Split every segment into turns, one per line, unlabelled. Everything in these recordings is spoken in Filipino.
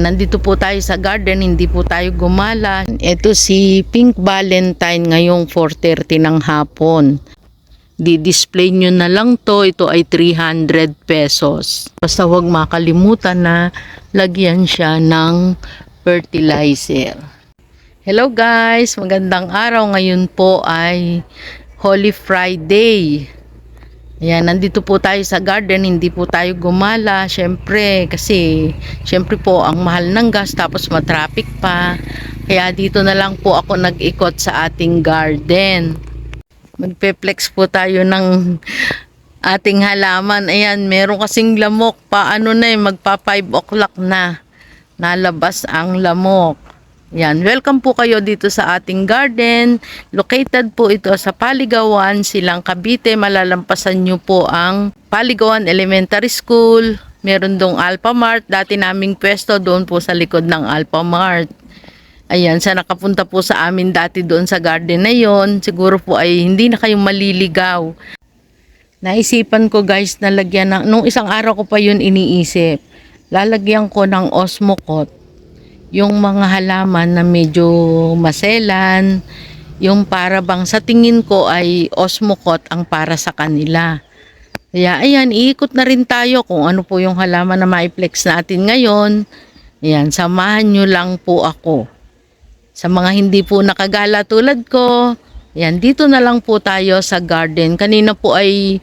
Nandito po tayo sa garden, hindi po tayo gumala. Ito si Pink Valentine ngayong 4:30 ng hapon. Di-display nyo na lang to, ito ay 300 pesos. Basta huwag makalimutan na lagyan siya ng fertilizer. Hello guys, magandang araw. Ngayon po ay Holy Friday. Ayan, nandito po tayo sa garden, hindi po tayo gumala, syempre, kasi syempre po ang mahal ng gas tapos matraffic pa. Kaya dito na lang po ako nag-ikot sa ating garden. Magpe-flex po tayo ng ating halaman. Ayan, meron kasing lamok pa, magpa 5 o'clock na. Nalabas ang lamok. Yan, welcome po kayo dito sa ating garden. Located po ito sa Paligawan, Silang Cavite. Malalampasan nyo po ang Paligawan Elementary School. Meron dong Alphamart. Dati naming pwesto doon po sa likod ng Alphamart. Ayan, sa nakapunta po sa amin dati doon sa garden na yon, siguro po ay hindi na kayong maliligaw. Naisipan ko guys na lagyan ng, nung isang araw ko pa yun iniisip, lalagyan ko ng Osmocote yung mga halaman na medyo maselan, yung para bang sa tingin ko ay Osmocote ang para sa kanila. Kaya ayan, iikot na rin tayo kung ano po yung halaman na ma-flex natin ngayon. Ayan, samahan nyo lang po ako. Sa mga hindi po nakagala tulad ko, ayan, dito na lang po tayo sa garden. Kanina po ay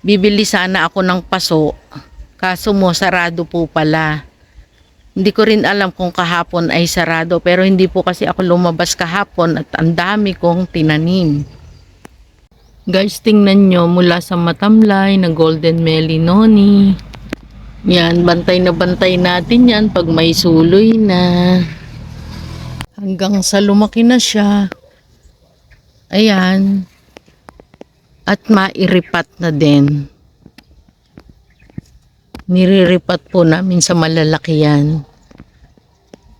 bibili sana ako ng paso, kaso mo sarado po pala. Hindi ko rin alam kung kahapon ay sarado, pero hindi po kasi ako lumabas kahapon at ang dami kong tinanim. Guys, tingnan nyo mula sa matamlay na golden melon noni. Yan, bantay na bantay natin yan pag may suloy na. Hanggang sa lumaki na siya. Ayan. At mairipat na din. Niriripat po namin sa malalaki yan.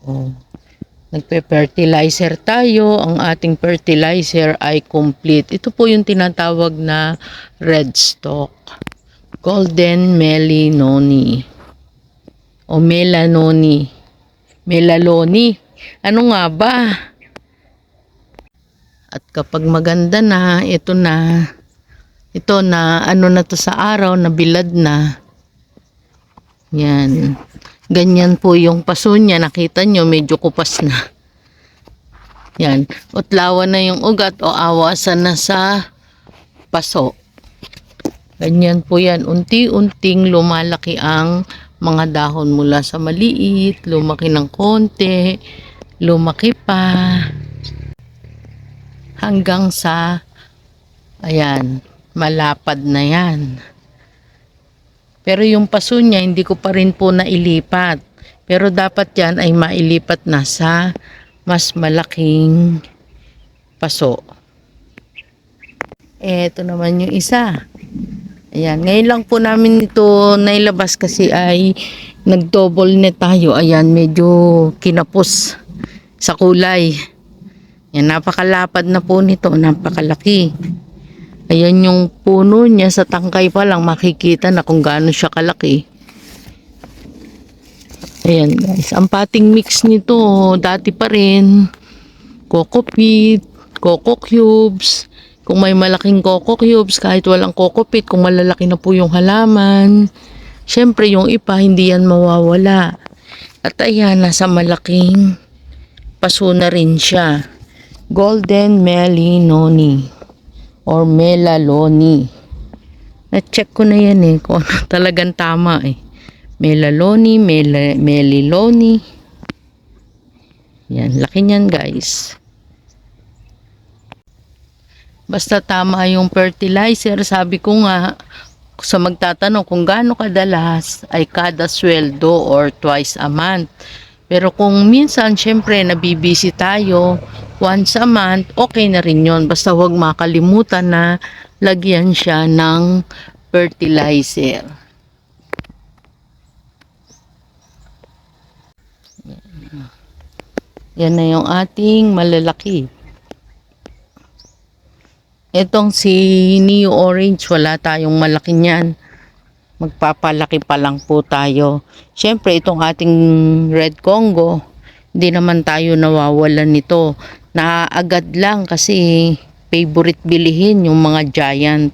Oh. Nagpe-fertilizer tayo. Ang ating fertilizer ay complete. Ito po yung tinatawag na red stalk. Golden melanoni. O melanoni. Melaloni. Ano nga ba? At kapag maganda na, ito na ano na to sa araw, na bilad na. Yan. Ganyan po yung paso niya. Nakita nyo, medyo kupas na. Yan. Utlawan na yung ugat o awasan na sa paso. Ganyan po yan. Unti-unting lumalaki ang mga dahon mula sa maliit, lumaki ng konti, lumaki pa, hanggang sa, ayan, malapad na yan. Pero yung paso niya, hindi ko pa rin po nailipat. Pero dapat yan ay mailipat na sa mas malaking paso. Ito naman yung isa. Ayan, ngayon lang po namin ito nailabas kasi ay nag-double net tayo. Ayan, medyo kinapos sa kulay. Ayan, napakalapad na po nito, napakalaki. Ayan yung puno niya, sa tangkay pa lang makikita na kung gaano siya kalaki. Ayan guys, ang potting mix nito dati pa rin, coco peat, coco cubes. Kung may malaking coco cubes, kahit walang coco peat, kung malalaki na po yung halaman, syempre yung ipa hindi yan mawawala. At ayan, nasa malaking paso na rin siya. Golden melanoni or melaloni. Na-check ko na yan kung ano talagang tama Melaloni, meliloni. Yan, laki niyan guys. Basta tama yung fertilizer. Sabi ko nga, sa magtatanong kung gaano kadalas, ay kada sweldo or twice a month. Pero kung minsan, syempre, nabibisi tayo once a month, okay na rin yun. Basta huwag makalimutan na lagyan siya ng fertilizer. Yan na yung ating malalaki. Itong si Neo Orange, wala tayong malaki niyan. Magpapalaki pa lang po tayo. Siyempre, itong ating Red Congo, hindi naman tayo nawawalan nito. Naaagad lang kasi favorite bilihin yung mga giant.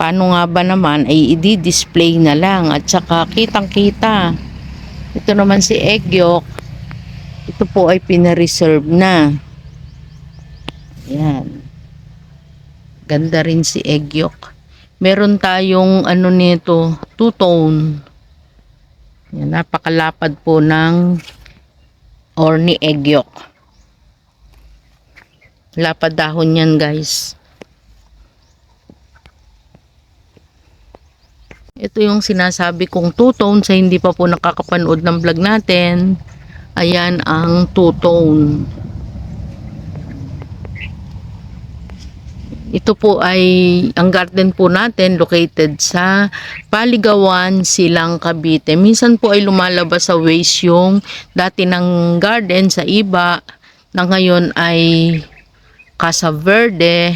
Paano nga ba naman ay i-display na lang at saka kitang-kita. Ito naman si egg yolk. Ito po ay pina-reserve na. Yan. Ganda rin si egg yolk. Meron tayong ano nito, two-tone. Yan, napakalapad po ng Orny egg yolk. Lapad dahon yan, guys. Ito yung sinasabi kong two-tone sa hindi pa po nakakapanood ng vlog natin. Ayan ang two-tone. Ito po ay, ang garden po natin located sa Paligawan, Silang, Cavite. Minsan po ay lumalabas sa waste yung dati ng garden sa iba na ngayon ay Casa Verde.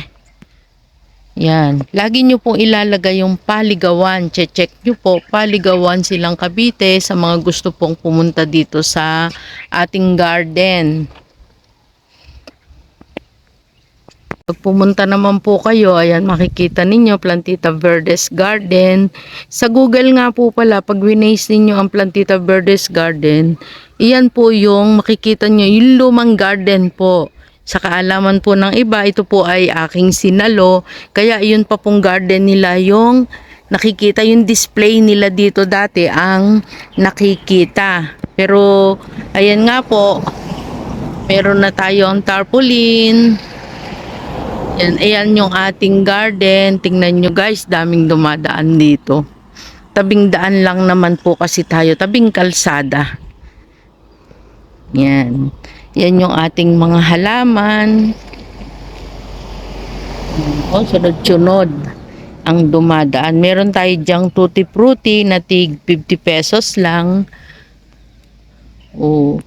Yan. Lagi nyo pong ilalagay yung Paligawan. Check nyo po, Paligawan, Silang, Cavite sa mga gusto pong pumunta dito sa ating garden. Pag pumunta naman po kayo, ayan, makikita ninyo Plantita Verdes Garden. Sa Google nga po pala, pag winace ninyo ang Plantita Verdes Garden, iyan po yung makikita nyo, yung lumang garden po. Sa kaalaman po ng iba, ito po ay aking sinalo. Kaya yun pa pong garden nila yung nakikita, yung display nila dito dati ang nakikita. Pero, ayan nga po, meron na tayong tarpaulin. Yan, ayan yung ating garden. Tingnan nyo guys, daming dumadaan dito. Tabing daan lang naman po kasi tayo. Tabing kalsada. Yan. Yan yung ating mga halaman. O, sunod-sunod ang dumadaan. Meron tayo dyang tutti frutti na tig 50 pesos lang. O.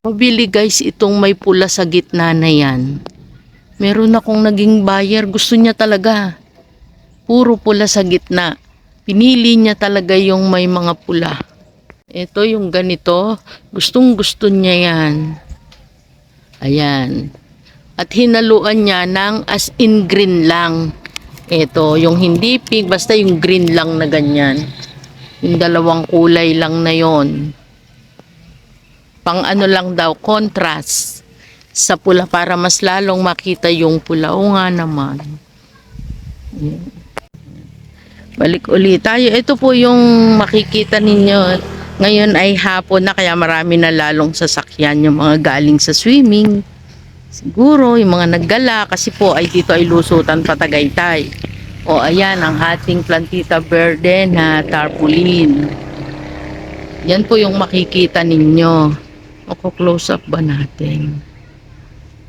Mabili guys itong may pula sa gitna na yan. Meron akong naging buyer, gusto niya talaga. Puro pula sa gitna. Pinili niya talaga yung may mga pula. Ito yung ganito, gustong gusto niya yan. Ayan. At hinaluan niya ng as in green lang. Ito, yung hindi pink, basta yung green lang na ganyan. Yung dalawang kulay lang na yon. Pang ano lang daw, contrast sa pula para mas lalong makita yung pula. O nga naman. Balik ulit tayo. Ito po yung makikita ninyo. Ngayon ay hapon na kaya marami na lalong sasakyan yung mga galing sa swimming. Siguro yung mga naggala kasi po ay dito ay lusutan pa Tagaytay. O ayan ang ating Plantita Verde na tarpaulin. Yan po yung makikita ninyo. O close up ba natin?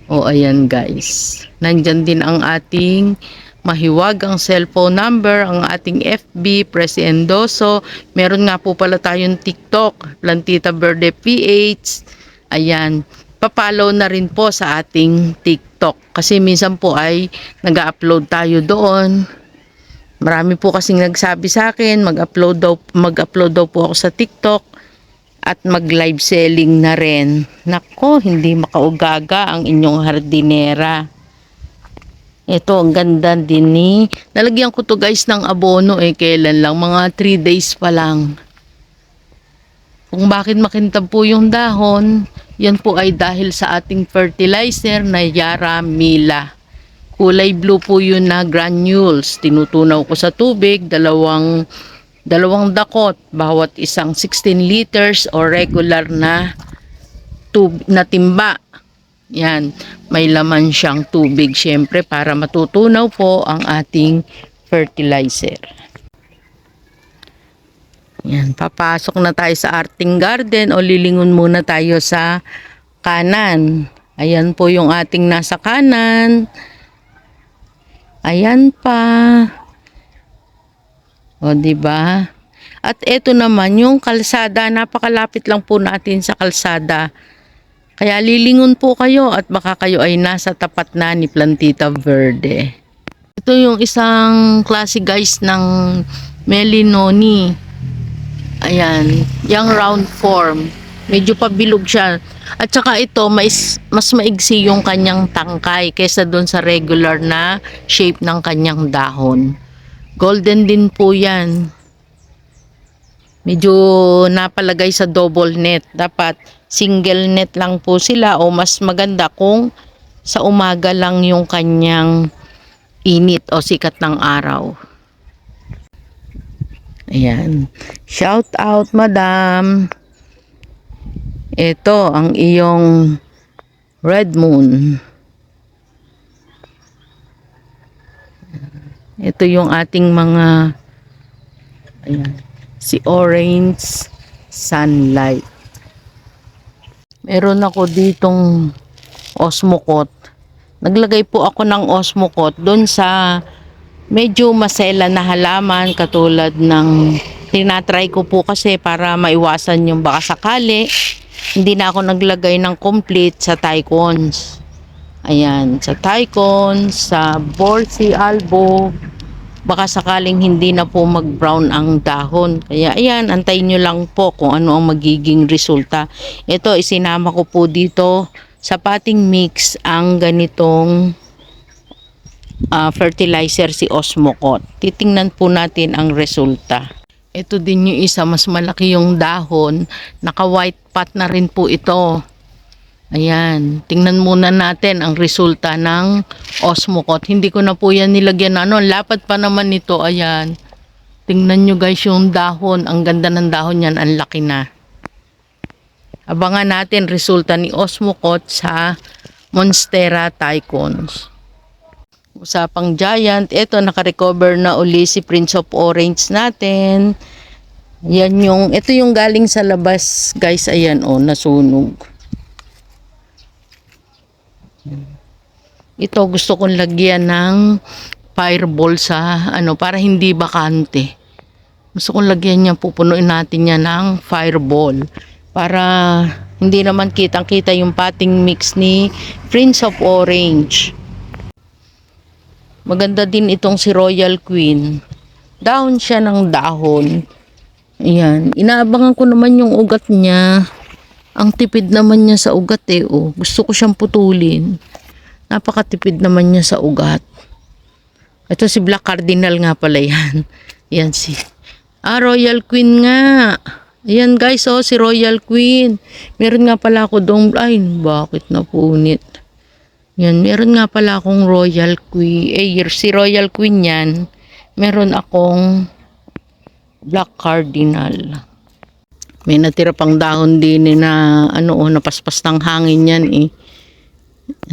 O ayan guys, nandyan din ang ating mahiwagang cellphone number, ang ating FB, Presi Endoso. Meron nga po pala tayong TikTok, Plantita Verde PH. Ayan, papalaw na rin po sa ating TikTok. Kasi minsan po ay nag-upload tayo doon. Marami po kasing nagsabi sa akin, mag-upload daw po ako sa TikTok. At mag-live selling na rin. Nako, hindi makaugaga ang inyong hardinera. Ito, ang ganda din ni. Nalagyan ko to guys ng abono kailan lang. Mga 3 days pa lang. Kung bakit makintab po yung dahon, yan po ay dahil sa ating fertilizer na Yara Mila. Kulay blue po yun na granules. Tinutunaw ko sa tubig, dalawang dakot bawat isang 16 liters o regular na timba. Yan, may laman siyang tubig syempre para matutunaw po ang ating fertilizer. Yan, papasok na tayo sa ating garden o lilingon muna tayo sa kanan. Ayan po yung ating nasa kanan. Ayan pa. O, diba? At ito naman yung kalsada, napakalapit lang po natin sa kalsada. Kaya lilingon po kayo at baka kayo ay nasa tapat na ni Plantita Verde. Ito yung isang klase guys ng melinoni. Ayan, yung round form. Medyo pabilog siya. At saka ito, mas maigsi yung kanyang tangkay kaysa doon sa regular na shape ng kanyang dahon. Golden din po yan. Medyo napalagay sa double net. Dapat single net lang po sila o mas maganda kung sa umaga lang yung kanyang init o sikat ng araw. Ayan. Shout out, madam. Ito ang iyong red moon. Ito yung ating mga ayan, si orange sunlight. Meron ako ditong osmocot. Naglagay po ako ng osmocot doon sa medyo masela na halaman katulad ng tinatry ko po kasi para maiwasan yung baka sakali. Hindi na ako naglagay ng complete sa Tycons. Ayan, sa Tycons, sa Borsi Albo. Baka sakaling hindi na po mag-brown ang dahon. Kaya ayan, antayin nyo lang po kung ano ang magiging resulta. Ito, isinama ko po dito sa potting mix ang ganitong fertilizer si Osmocot. Titingnan po natin ang resulta. Ito din yung isa, mas malaki yung dahon. Naka-white pot na rin po ito. Ayan, tingnan muna natin ang resulta ng Osmocot. Hindi ko na po yan nilagyan na ano, lapad pa naman ito. Ayan, tingnan nyo guys yung dahon. Ang ganda ng dahon yan, ang laki na. Abangan natin resulta ni Osmocot sa Monstera Tycons. Usapang giant, ito naka-recover na uli si Prince of Orange natin. Yan yung, ito yung galing sa labas guys, ayan o, nasunog. Ito gusto kong lagyan ng fireball sa ano, para hindi bakante. Gusto kong lagyan niya, pupunuin natin niya ng fireball para hindi naman kitang-kita yung potting mix ni Prince of Orange. Maganda din itong si Royal Queen. Dahon siya ng dahon. Ayan. Inaabangan ko naman yung ugat niya. Ang tipid naman niya sa ugat eh. Oh. Gusto ko siyang putulin. Napakatipid naman niya sa ugat. Ito si Black Cardinal nga pala yan. Yan si Royal Queen nga. Ayan guys, oh, si Royal Queen. Meron nga pala ako doon. Ay, bakit napunit? Yan, meron nga pala akong Royal Queen. Si Royal Queen yan. Meron akong Black Cardinal. May natira pang dahon din na ano, napaspas ng hangin yan eh.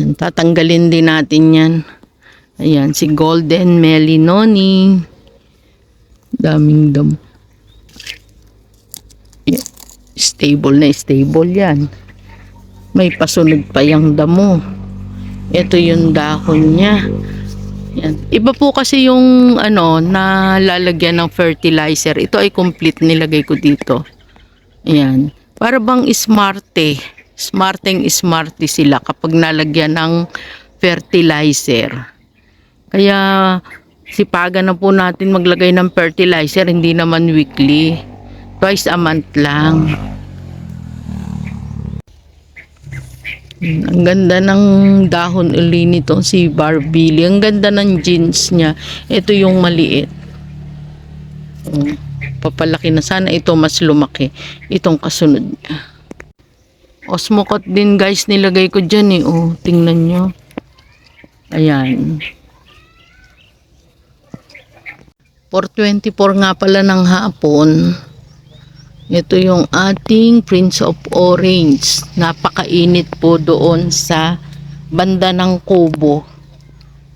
Yan, tatanggalin din natin yan. Ayan, si Golden Melinoni. Daming damo. Yan. Stable yan. May pasunod pa yung damo. Ito yung dahon niya. Yan. Iba po kasi yung ano na lalagyan ng fertilizer. Ito ay complete nilagay ko dito. Ayan. Para bang smarte. Smarting sila kapag nalagyan ng fertilizer. Kaya sipagan na po natin maglagay ng fertilizer. Hindi naman weekly. Twice a month lang. Ang ganda ng dahon uli nito si Barbili. Ang ganda ng jeans niya. Ito yung maliit. Papalaki na. Sana ito mas lumaki. Itong kasunod niya. Osmocot din guys nilagay ko dyan eh. Oh, tingnan nyo. Ayan. 4:24 nga pala ng hapon. Ito yung ating Prince of Orange. Napakainit po doon sa banda ng Kubo.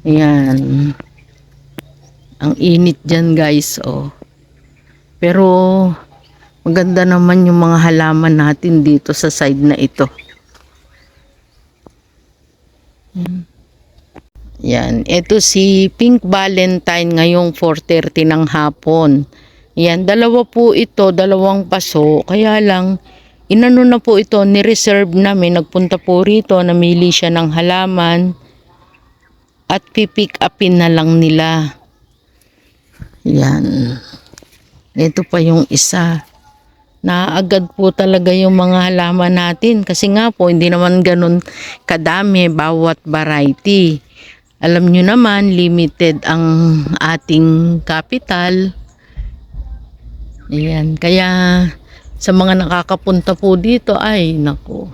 Ayan. Ang init dyan guys. Oh. Pero maganda naman yung mga halaman natin dito sa side na ito. Yan. Ito si Pink Valentine ngayong 4:30 ng hapon. Yan, dalawa po ito, dalawang paso. Kaya lang, inano na po ito, ni-reserve namin. Nagpunta po rito, namili siya ng halaman. at pipick upin na lang nila. Yan. Ito pa yung isa. Naagad po talaga yung mga halaman natin kasi nga po hindi naman ganun kadami bawat variety. Alam nyo naman limited ang ating capital. Ayan, kaya sa mga nakakapunta po dito ay naku,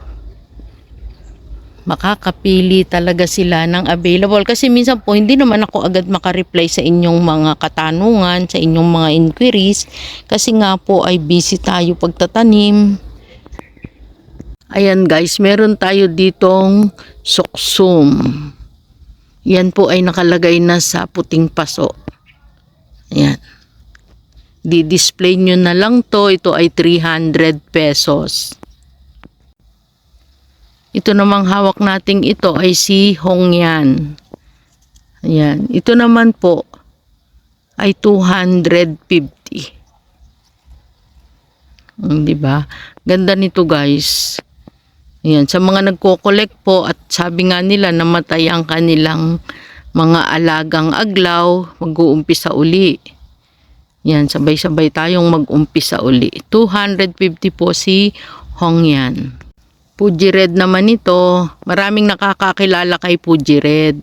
makakapili talaga sila ng available kasi minsan po hindi naman ako agad makareply sa inyong mga katanungan, sa inyong mga inquiries kasi nga po ay busy tayo pagtatanim. Ayan guys, meron tayo ditong suksum. Yan po ay nakalagay na sa puting paso. Ayan. Di-display nyo na lang to. Ito ay 300 pesos. Ito namang hawak nating ito ay si Hongyan. Ayan. Ito naman po ay 250. Diba? Ganda nito guys. Ayan. Sa mga nagko-collect po at sabi nga nila namatay ang kanilang mga alagang aglaw, mag-uumpisa uli. Yan, sabay-sabay tayong mag-umpisa uli. 250 po si Hongyan. Fuji Red naman ito. Maraming nakakakilala kay Fuji Red.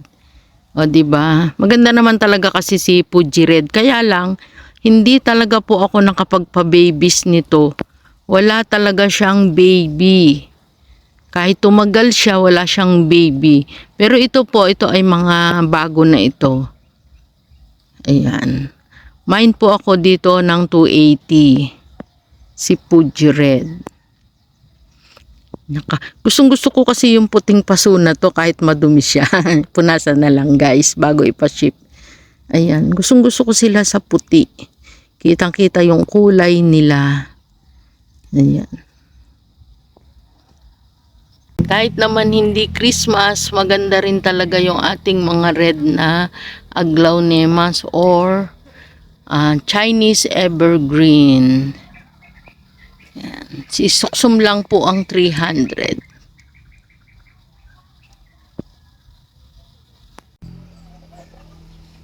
O diba? Maganda naman talaga kasi si Fuji Red. Kaya lang, hindi talaga po ako nakapagpa-babies nito. Wala talaga siyang baby. Kahit tumagal siya, wala siyang baby. Pero ito po, ito ay mga bago na ito. Ayan. Mine po ako dito ng 280. Si Fuji Red. Gustong gusto ko kasi yung puting paso na to kahit madumi siya. Punasan na lang guys bago ipaship. Ayan. Gustong gusto ko sila sa puti. Kitang kita yung kulay nila. Ayan. Kahit naman hindi Christmas, maganda rin talaga yung ating mga red na aglaonemas or Chinese evergreen. Yan. Si suksum lang po ang 300.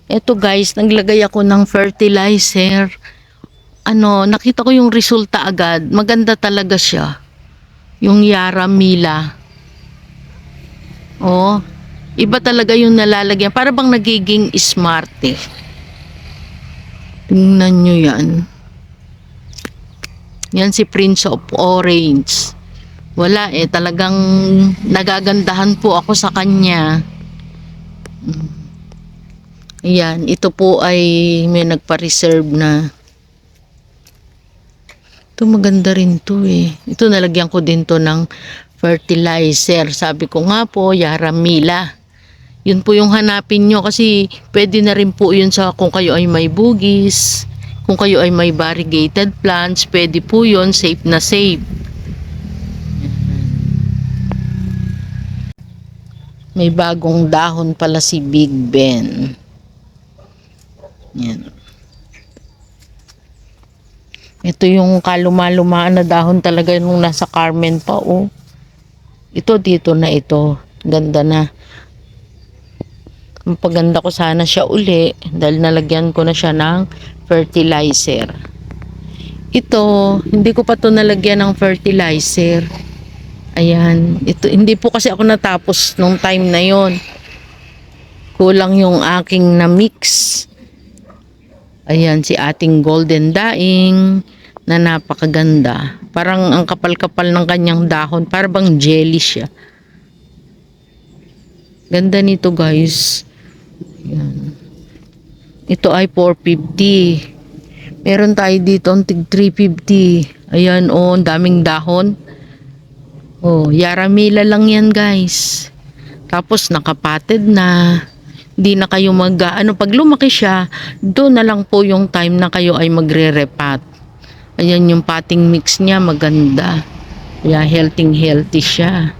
Eto guys, naglagay ako ng fertilizer. Nakita ko yung resulta agad. Maganda talaga siya. Yung Yara Mila. Oh, iba talaga yung nalalagyan. Para bang nagiging smart eh. Tingnan nyo yan. Yan si Prince of Orange. Wala eh, talagang nagagandahan po ako sa kanya. Yan, ito po ay may nagpa-reserve na. Ito maganda rin to eh. Ito nalagyan ko din to ng fertilizer. Sabi ko nga po, Yara Mila. Yun po yung hanapin nyo kasi pwede na rin po yun sa kung kayo ay may bugis, kung kayo ay may variegated plants, pwede po yun, safe na safe. May bagong dahon pala si Big Ben. Yan. Ito yung kaluma-lumaan na dahon talaga nung nasa Carmen pa oh. Ito dito na ito. Ganda na. Paganda ko sana siya uli dahil nalagyan ko na siya ng fertilizer. Ito, hindi ko pa to nalagyan ng fertilizer. Ayan. Ito, hindi po kasi ako natapos nung time na yon. Kulang yung aking na mix. Ayan, si ating golden daing na napakaganda. Parang ang kapal-kapal ng kanyang dahon. Parang bang jelly siya. Ganda nito guys. Ayan. Ito ay 450. Meron tayo dito ang tig 350. Ayan oh, daming dahon. Oh, Yara Mila lang yan guys. Tapos nakapatid na. Hindi na kayo pag lumaki siya, doon na lang po yung time na kayo ay magre-repat. Ayan yung potting mix niya, maganda. Kaya healthy siya.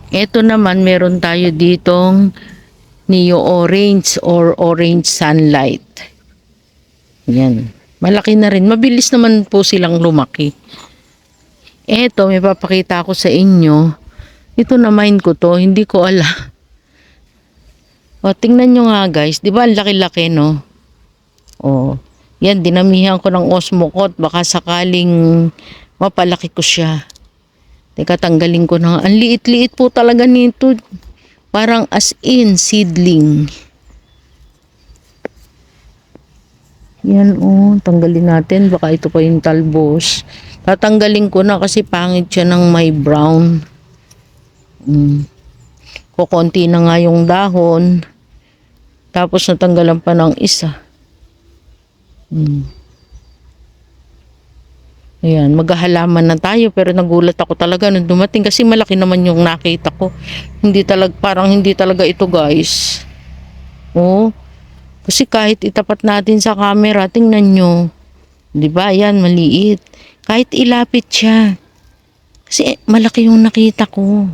Ito naman, meron tayo ditong Neo Orange or Orange Sunlight. Ayan. Malaki na rin. Mabilis naman po silang lumaki. Ito, may papakita ko sa inyo. Ito na mine ko to. Hindi ko alam. O, tingnan nyo nga guys. Di ba ang laki-laki, no? O, yan, dinamihan ko ng Osmocot. Baka sakaling mapalaki ko siya. Teka, tanggalin ko na. Ang liit-liit po talaga nito. Parang as in seedling. Yan tanggalin natin. Baka ito pa yung talbos. Tatanggalin ko na kasi pangit siya ng may brown. Kukunti na nga yung dahon. Tapos natanggalan pa ng isa. Ayan, maghahalaman na tayo pero nagulat ako talaga nung dumating kasi malaki naman yung nakita ko. Parang hindi talaga ito guys. Kasi kahit itapat natin sa camera, tingnan nyo. 'Di ba? Yan, maliit. Kahit ilapit siya. Kasi malaki yung nakita ko.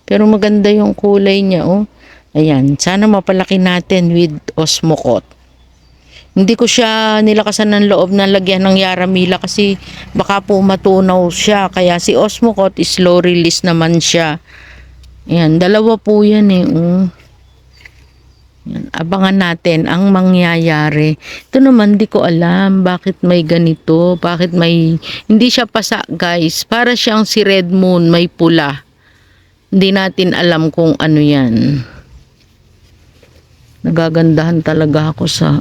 Pero maganda yung kulay niya, Ayan, sana mapalaki natin with Osmocot. Hindi ko siya nilakasan ng loob na lagyan ng Yaramila kasi baka po matunaw siya. Kaya si Osmocot is slow release naman siya. Ayan, dalawa po yan Yan, abangan natin ang mangyayari. Ito naman di ko alam bakit may ganito. Bakit may, hindi siya pasa guys. Para siyang si Red Moon, may pula. Hindi natin alam kung ano yan. Nagagandahan talaga ako sa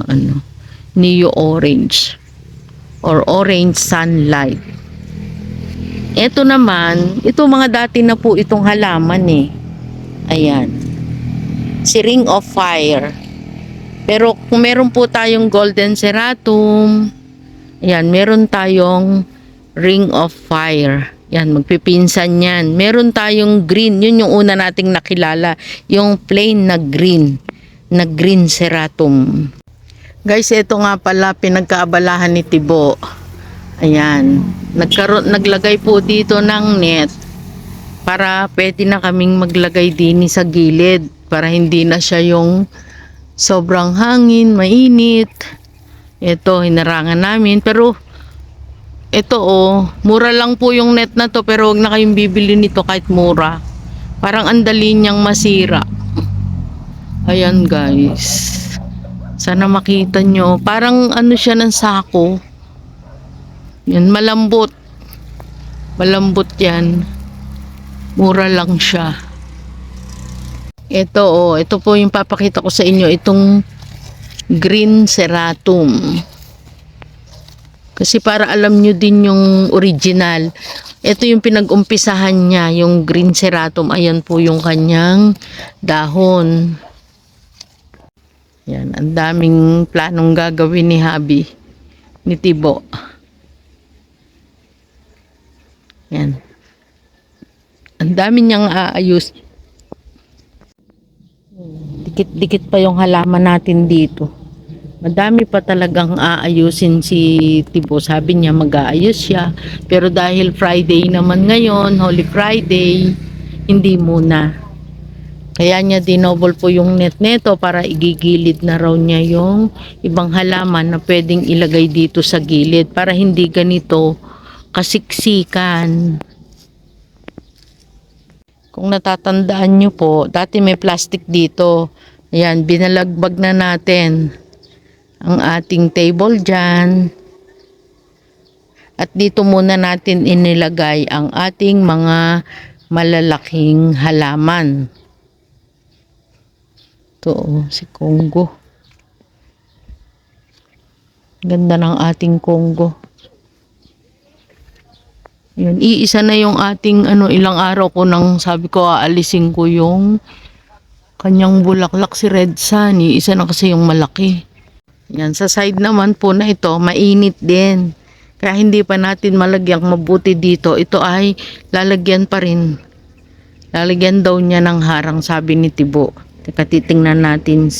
Neo Orange or Orange Sunlight. Ito naman, ito mga dati na po itong halaman Ayan. Si Ring of Fire. Pero kung meron po tayong Golden Ceratum, ayan, meron tayong Ring of Fire. Yan, magpipinsan yan. Meron tayong green. Yun yung una nating nakilala. Yung plain na green. Na green ceratum. Guys, ito nga pala pinagkaabalahan ni Tibo. Ayan. Naglagay po dito ng net. Para pwede na kaming maglagay din sa gilid. Para hindi na siya yung sobrang hangin, mainit. Ito, hinarangan namin. Pero ito mura lang po yung net na to pero wag na kayong bibili nito kahit mura. Parang andali niyang masira. Ayan guys. Sana makita nyo. Parang siya ng sako. Yan, malambot. Malambot yan. Mura lang siya. Ito ito po yung papakita ko sa inyo. Itong green ceratum. Kasi para alam nyo din yung original. Ito yung pinag-umpisahan niya, yung green ceratum. Ayan po yung kanyang dahon. Yan, ang daming planong gagawin ni Habi, ni Tibo. Yan. Ang dami niyang aayos. Dikit-dikit pa yung halaman natin dito. Madami pa talagang aayusin si Tibo. Sabi niya mag-aayos siya. Pero dahil Friday naman ngayon, Holy Friday, hindi muna. Kaya niya dinoble po yung net neto para igigilid na raw niya yung ibang halaman na pwedeng ilagay dito sa gilid. Para hindi ganito kasiksikan. Kung natatandaan nyo po, dati may plastic dito. Ayan, binalagbag na natin ang ating table dyan. At dito muna natin inilagay ang ating mga malalaking halaman. Ito si Congo. Ganda ng ating Congo. Yun, iisa na yung ating ilang araw ko nang sabi ko aalisin ko yung kanyang bulaklak si Red Sun. Iisa na kasi yung malaki. Yan, sa side naman po na ito, mainit din. Kaya hindi pa natin malagyang mabuti dito. Ito ay lalagyan pa rin. Lalagyan daw niya ng harang, sabi ni Tibo. Teka, titingnan natin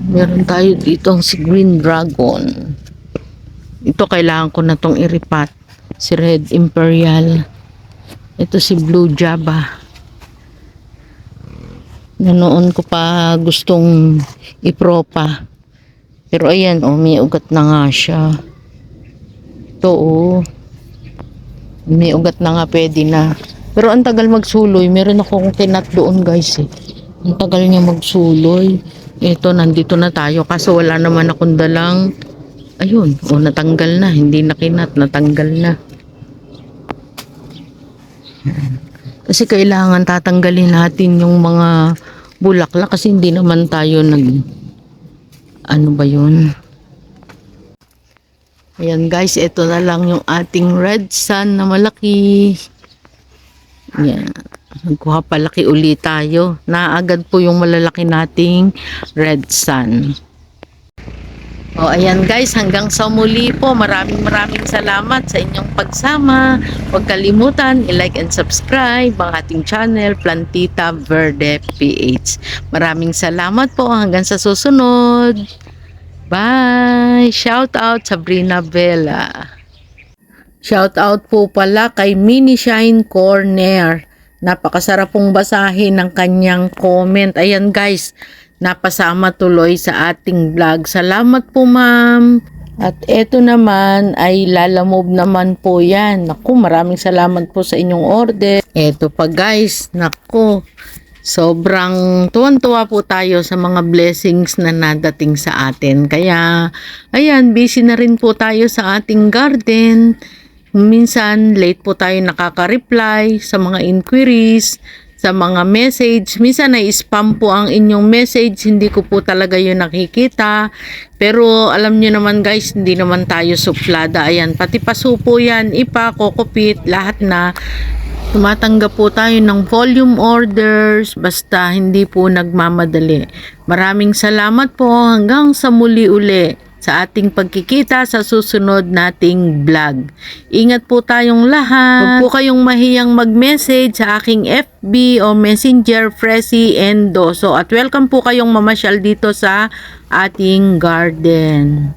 meron tayo dito si Green Dragon. Ito kailangan ko na tong iripat. Si Red Imperial. Ito si Blue Java. Noon ko pa gustong ipropa. Pero ayan may ugat na nga siya. Ito May ugat na nga, pwede na. Pero ang tagal magsuloy. Meron akong kinat doon guys eh. Ang tagal niya magsuloy. Ito, nandito na tayo. Kaso wala naman akong dalang. Ayun, natanggal na. Hindi na kinat, natanggal na. Kasi kailangan tatanggalin natin yung mga bulaklak kasi hindi naman tayo ano ba yun? Ayan guys, ito na lang yung ating red sun na malaki. Yan. Nagkuha palaki ulit tayo. Naagad po yung malalaki nating red sun. O ayan guys, hanggang sa muli po. Maraming salamat sa inyong pagsama. Huwag kalimutan i-like and subscribe ang ating channel, Plantita Verde PH. Maraming salamat po. Hanggang sa susunod. Bye! Shout out Sabrina Bella. Shout out po pala kay Mini Shine Corner. Napakasarap pong basahin ng kanyang comment. Ayan guys, napasama tuloy sa ating vlog. Salamat po ma'am. At eto naman ay lalamove naman po yan. Naku, maraming salamat po sa inyong order. Eto pa guys, naku. Sobrang tuwan-tuwa po tayo sa mga blessings na nadating sa atin. Kaya, ayan, busy na rin po tayo sa ating garden. Minsan, late po tayo nakaka-reply sa mga inquiries, sa mga message. Minsan ay spam po ang inyong message. Hindi ko po talaga yun nakikita. Pero alam nyo naman guys, hindi naman tayo suplada. Ayan, pati paso po yan, ipa, kokopit, lahat na. Tumatanggap po tayo ng volume orders basta hindi po nagmamadali. Maraming salamat po hanggang sa muli uli sa ating pagkikita sa susunod nating vlog. Ingat po tayong lahat. Huwag po kayong mahiyang mag-message sa aking FB o Messenger Fresi Endoso at welcome po kayong mamasyal dito sa ating garden.